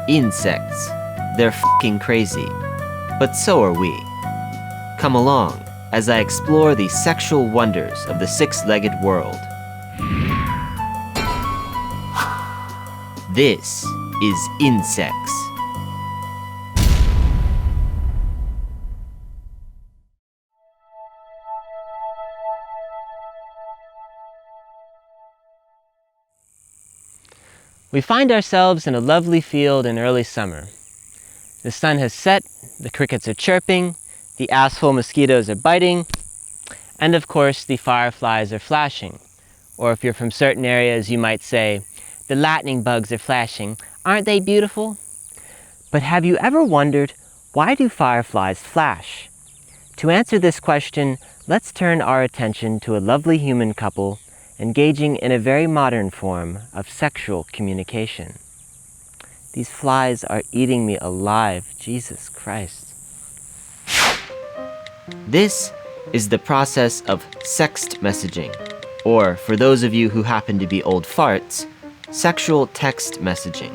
Insects. They're f***ing crazy. But so are we. Come along as I explore the sexual wonders of the six-legged world. This is Insects. We find ourselves in a lovely field in early summer. The sun has set, the crickets are chirping, the asshole mosquitoes are biting, and of course the fireflies are flashing. Or if you're from certain areas, you might say, the lightning bugs are flashing. Aren't they beautiful? But have you ever wondered, why do fireflies flash? To answer this question, let's turn our attention to a lovely human couple engaging in a very modern form of sexual communication. These flies are eating me alive, Jesus Christ. This is the process of sext messaging, or for those of you who happen to be old farts, sexual text messaging.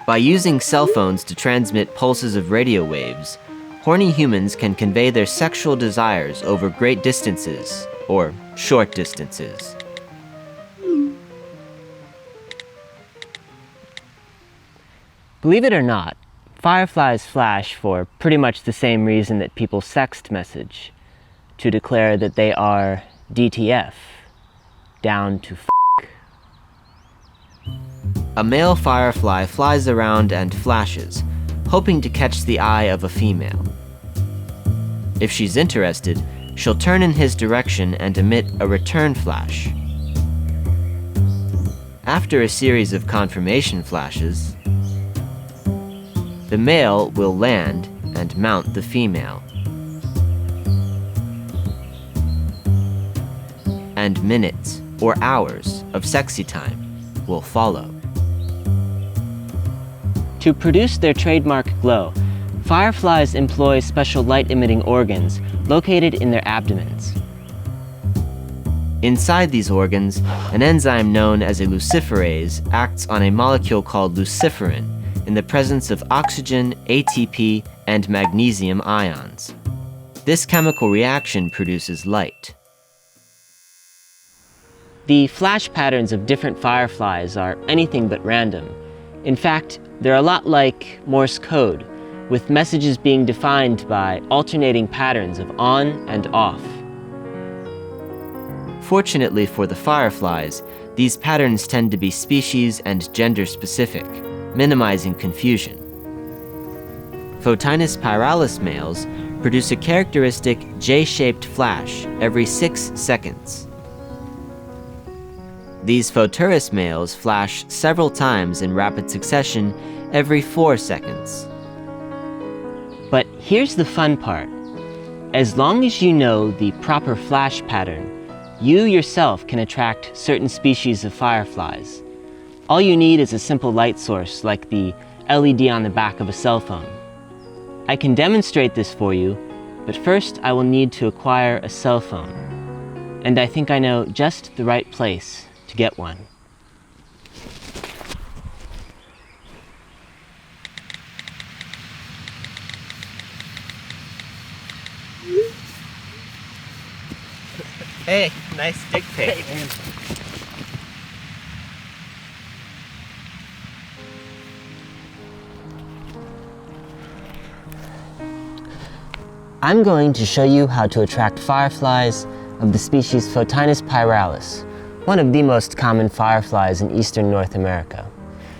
By using cell phones to transmit pulses of radio waves, horny humans can convey their sexual desires over great distances, or short distances. Believe it or not, fireflies flash for pretty much the same reason that people sext message, to declare that they are DTF, down to f***. A male firefly flies around and flashes, hoping to catch the eye of a female. If she's interested, she'll turn in his direction and emit a return flash. After a series of confirmation flashes, the male will land and mount the female. And minutes or hours of sexy time will follow. To produce their trademark glow, fireflies employ special light-emitting organs located in their abdomens. Inside these organs, an enzyme known as a luciferase acts on a molecule called luciferin in the presence of oxygen, ATP, and magnesium ions. This chemical reaction produces light. The flash patterns of different fireflies are anything but random. In fact, they're a lot like Morse code, with messages being defined by alternating patterns of on and off. Fortunately for the fireflies, these patterns tend to be species and gender specific, minimizing confusion. Photinus pyralis males produce a characteristic J-shaped flash every 6 seconds. These Photurus males flash several times in rapid succession every 4 seconds. But here's the fun part. As long as you know the proper flash pattern, you yourself can attract certain species of fireflies. All you need is a simple light source like the LED on the back of a cell phone. I can demonstrate this for you, but first I will need to acquire a cell phone. And I think I know just the right place to get one. Hey, nice dick pic. I'm going to show you how to attract fireflies of the species Photinus pyralis, one of the most common fireflies in eastern North America.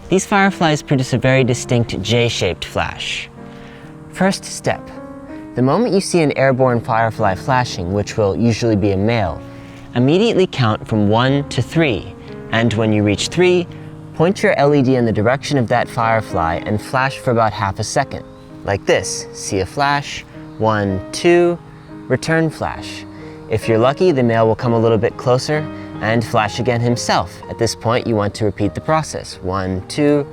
These fireflies produce a very distinct J-shaped flash. First step. The moment you see an airborne firefly flashing, which will usually be a male, immediately count from 1 to 3, and when you reach 3, point your LED in the direction of that firefly and flash for about half a second. Like this. See a flash, 1, 2, return flash. If you're lucky, the male will come a little bit closer and flash again himself. At this point, you want to repeat the process. 1, 2,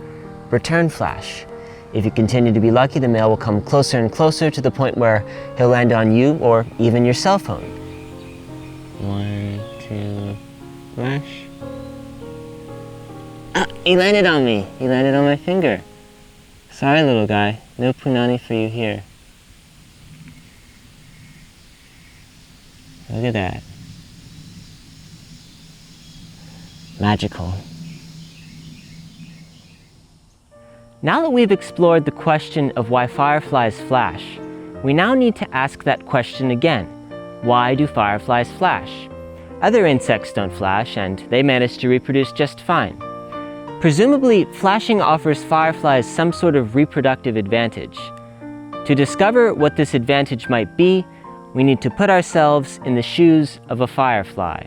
return flash. If you continue to be lucky, the male will come closer and closer to the point where he'll land on you or even your cell phone. 1, 2, flash. He landed on me. He landed on my finger. Sorry, little guy. No punani for you here. Look at that. Magical. Now that we've explored the question of why fireflies flash, we now need to ask that question again. Why do fireflies flash? Other insects don't flash, and they manage to reproduce just fine. Presumably, flashing offers fireflies some sort of reproductive advantage. To discover what this advantage might be, we need to put ourselves in the shoes of a firefly.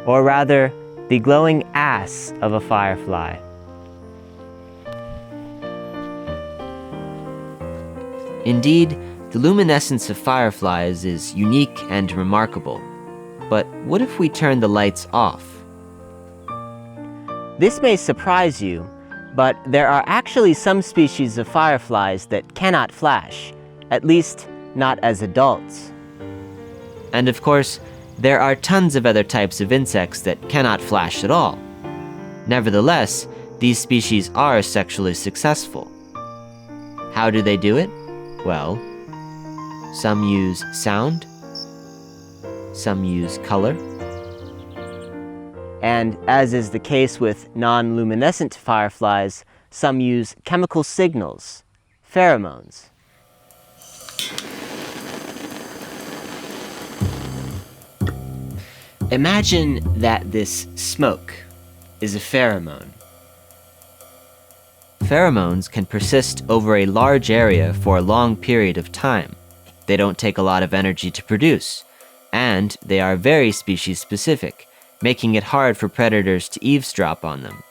Or rather, the glowing ass of a firefly. Indeed, the luminescence of fireflies is unique and remarkable. But what if we turn the lights off? This may surprise you, but there are actually some species of fireflies that cannot flash, at least not as adults. And of course, there are tons of other types of insects that cannot flash at all. Nevertheless, these species are sexually successful. How do they do it? Well, some use sound, some use color, and as is the case with non-luminescent fireflies, some use chemical signals, pheromones. Imagine that this smoke is a pheromone. Pheromones can persist over a large area for a long period of time. They don't take a lot of energy to produce, and they are very species-specific, making it hard for predators to eavesdrop on them.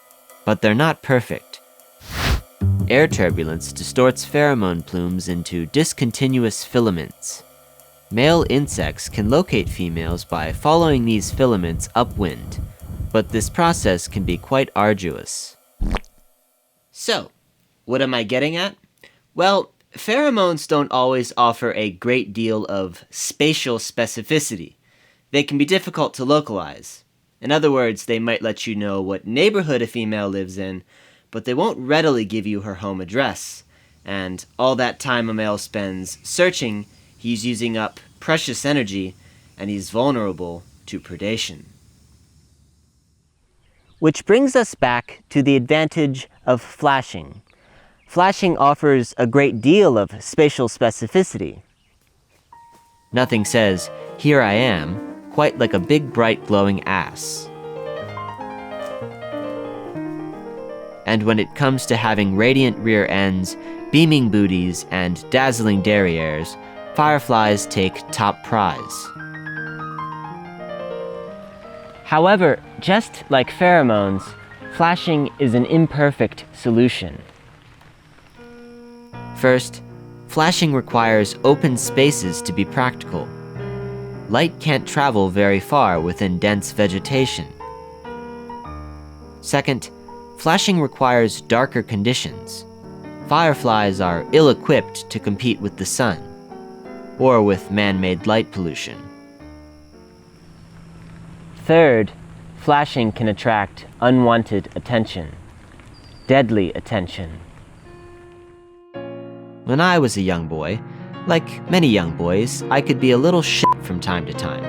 But they're not perfect. Air turbulence distorts pheromone plumes into discontinuous filaments. Male insects can locate females by following these filaments upwind, but this process can be quite arduous. So, what am I getting at? Well, pheromones don't always offer a great deal of spatial specificity. They can be difficult to localize. In other words, they might let you know what neighborhood a female lives in, but they won't readily give you her home address. And all that time a male spends searching, he's using up precious energy, and he's vulnerable to predation. Which brings us back to the advantage of flashing. Flashing offers a great deal of spatial specificity. Nothing says, "Here I am," quite like a big bright glowing ass. And when it comes to having radiant rear ends, beaming booties, and dazzling derrieres, fireflies take top prize. However, just like pheromones, flashing is an imperfect solution. First, flashing requires open spaces to be practical. Light can't travel very far within dense vegetation. Second, flashing requires darker conditions. Fireflies are ill-equipped to compete with the sun, or with man-made light pollution. Third, flashing can attract unwanted attention, deadly attention. When I was a young boy, like many young boys, I could be a little shit from time to time.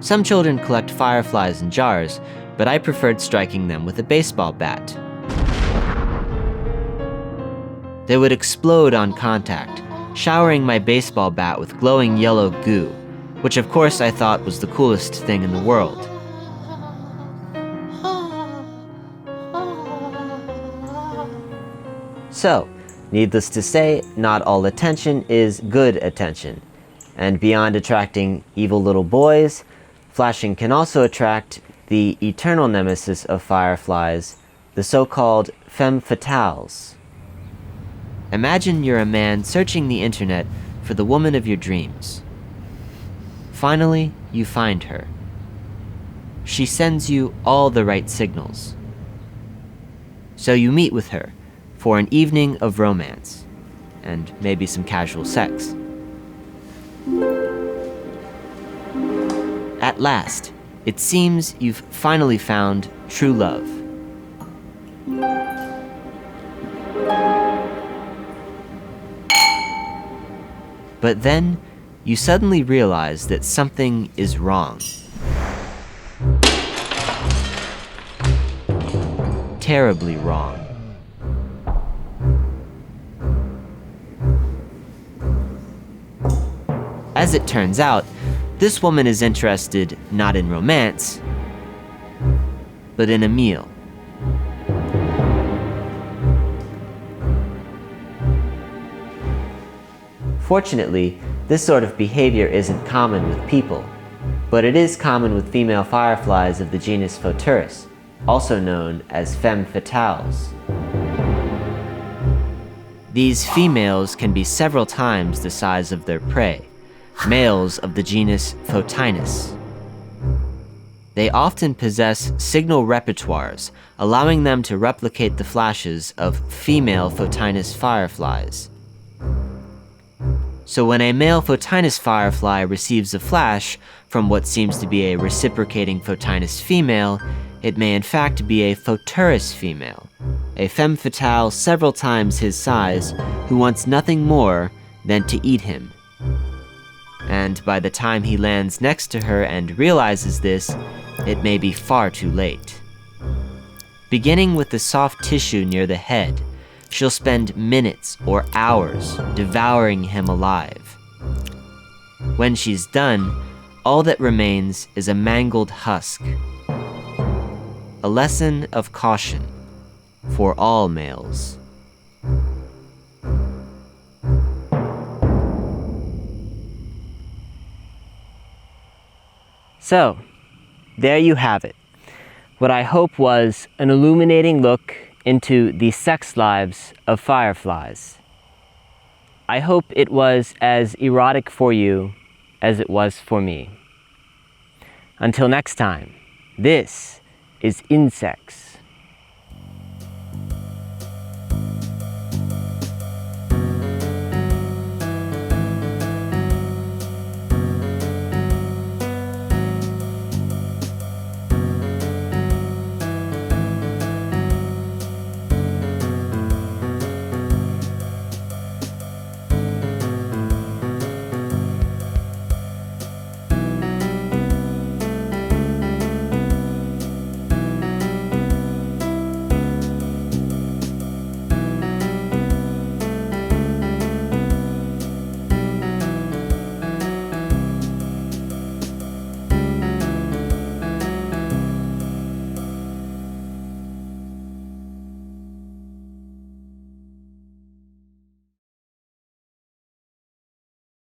Some children collect fireflies in jars, but I preferred striking them with a baseball bat. They would explode on contact, showering my baseball bat with glowing yellow goo, which of course I thought was the coolest thing in the world. So, needless to say, not all attention is good attention. And beyond attracting evil little boys, flashing can also attract the eternal nemesis of fireflies, the so-called femme fatales. Imagine you're a man searching the internet for the woman of your dreams. Finally, you find her. She sends you all the right signals. So you meet with her for an evening of romance, and maybe some casual sex. At last, it seems you've finally found true love. But then, you suddenly realize that something is wrong. Terribly wrong. As it turns out, this woman is interested not in romance, but in a meal. Fortunately, this sort of behavior isn't common with people, but it is common with female fireflies of the genus Photurus, also known as femme fatales. These females can be several times the size of their prey, males of the genus Photinus. They often possess signal repertoires, allowing them to replicate the flashes of female Photinus fireflies. So when a male Photinus firefly receives a flash from what seems to be a reciprocating Photinus female, it may in fact be a Photurus female, a femme fatale several times his size, who wants nothing more than to eat him. And by the time he lands next to her and realizes this, it may be far too late. Beginning with the soft tissue near the head, she'll spend minutes or hours devouring him alive. When she's done, all that remains is a mangled husk. A lesson of caution for all males. So, there you have it. What I hope was an illuminating look into the sex lives of fireflies. I hope it was as erotic for you as it was for me. Until next time, this is Insects.